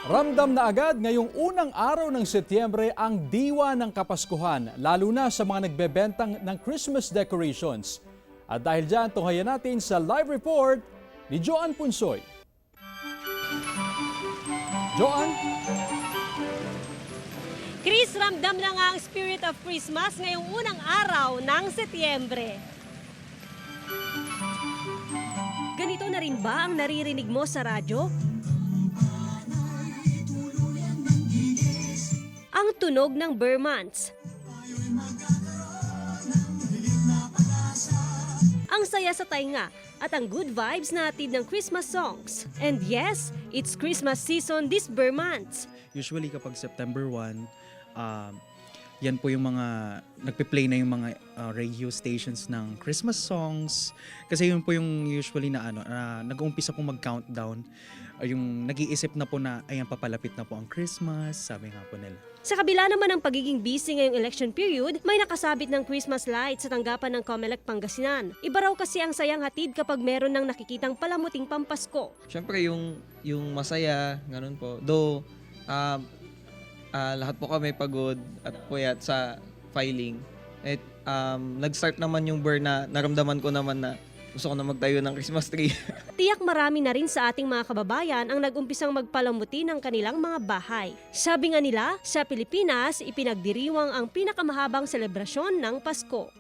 Ramdam na agad ngayong unang araw ng Setyembre ang diwa ng Kapaskuhan, lalo na sa mga nagbebentang ng Christmas decorations. At dahil dyan, tunghayan natin sa live report ni Joan Punsoy. Joan? Chris, ramdam na nga ang spirit of Christmas ngayong unang araw ng Setyembre. Ganito na rin ba ang naririnig mo sa radyo? Ang tunog ng Burmans. Ang saya sa tainga at ang good vibes na hatid ng Christmas songs. And yes, it's Christmas season this Burmans. Usually kapag September 1, yan po yung mga nagpe-play na yung mga radio stations ng Christmas songs. Kasi yun po yung usually na nag-uumpisa pong mag-countdown. Yung nag-iisip na po na ayan papalapit na po ang Christmas, sabi nga po nila. Sa kabila naman ng pagiging busy ngayong election period, may nakasabit ng Christmas lights sa tanggapan ng COMELEC Pangasinan. Iba raw kasi ang sayang hatid kapag meron ng nakikitang palamuting pampasko. Siyempre yung masaya, ganun po. Though lahat po kami pagod at puyat sa filing. At nag-start naman yung burn na naramdaman ko naman na gusto ko na magtayo ng Christmas tree. Tiyak marami na rin sa ating mga kababayan ang nag-umpisang magpalamuti ng kanilang mga bahay. Sabi nga nila, sa Pilipinas, ipinagdiriwang ang pinakamahabang selebrasyon ng Pasko.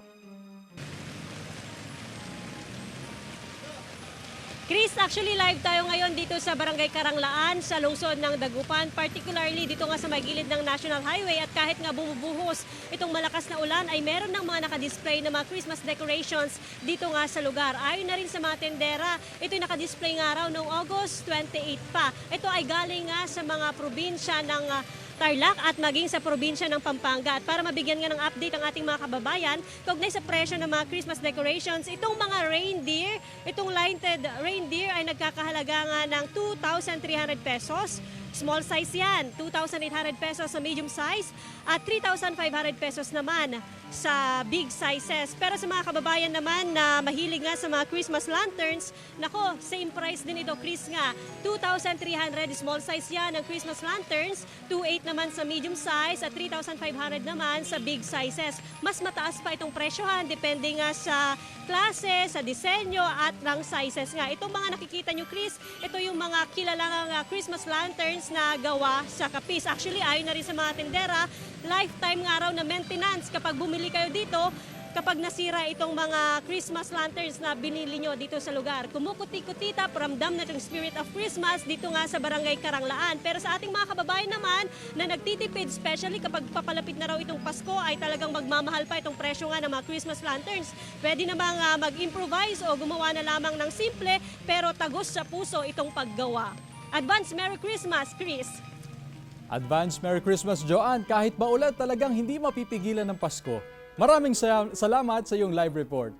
Chris, actually live tayo ngayon dito sa Barangay Karanglaan sa lungsod ng Dagupan, particularly dito nga sa may gilid ng National Highway, at kahit nga bumubuhos itong malakas na ulan ay meron ng mga nakadisplay na mga Christmas decorations dito nga sa lugar. Ayon na rin sa mga tendera, ito'y nakadisplay nga raw noong August 28 pa. Ito ay galing nga sa mga probinsya ng Tarlac at maging sa probinsya ng Pampanga. At para mabigyan nga ng update ang ating mga kababayan, kaugnay sa presyo ng mga Christmas decorations, itong mga reindeer, itong lighted reindeer ay nagkakahalaga nga ng 2,300 pesos. Small size yan, 2,800 pesos sa medium size at 3,500 pesos naman sa big sizes. Pero sa mga kababayan naman na mahilig nga sa mga Christmas lanterns, nako, same price din ito, Chris nga. 2,300 small size yan ang Christmas lanterns, 2,800 naman sa medium size at 3,500 naman sa big sizes. Mas mataas pa itong presyohan depende nga sa klase, sa disenyo at ng sizes nga. Itong mga nakikita nyo, Chris, ito yung mga kilalang Christmas lanterns na gawa sa kapis. Actually, ayon na rin sa mga tendera, lifetime nga raw na maintenance kapag bumili kayo dito, kapag nasira itong mga Christmas lanterns na binili nyo dito sa lugar. Kumukuti-kutita, ramdam na itong spirit of Christmas dito nga sa Barangay Karanglaan. Pero sa ating mga kababayan naman na nagtitipid, especially kapag papalapit na raw itong Pasko, ay talagang magmamahal pa itong presyo nga ng mga Christmas lanterns. Pwede namang mag-improvise o gumawa na lamang ng simple pero tagos sa puso itong paggawa. Advance Merry Christmas, Chris! Advance Merry Christmas, Joan. Kahit maulan, talagang hindi mapipigilan ng Pasko. Maraming salamat sa iyong live report.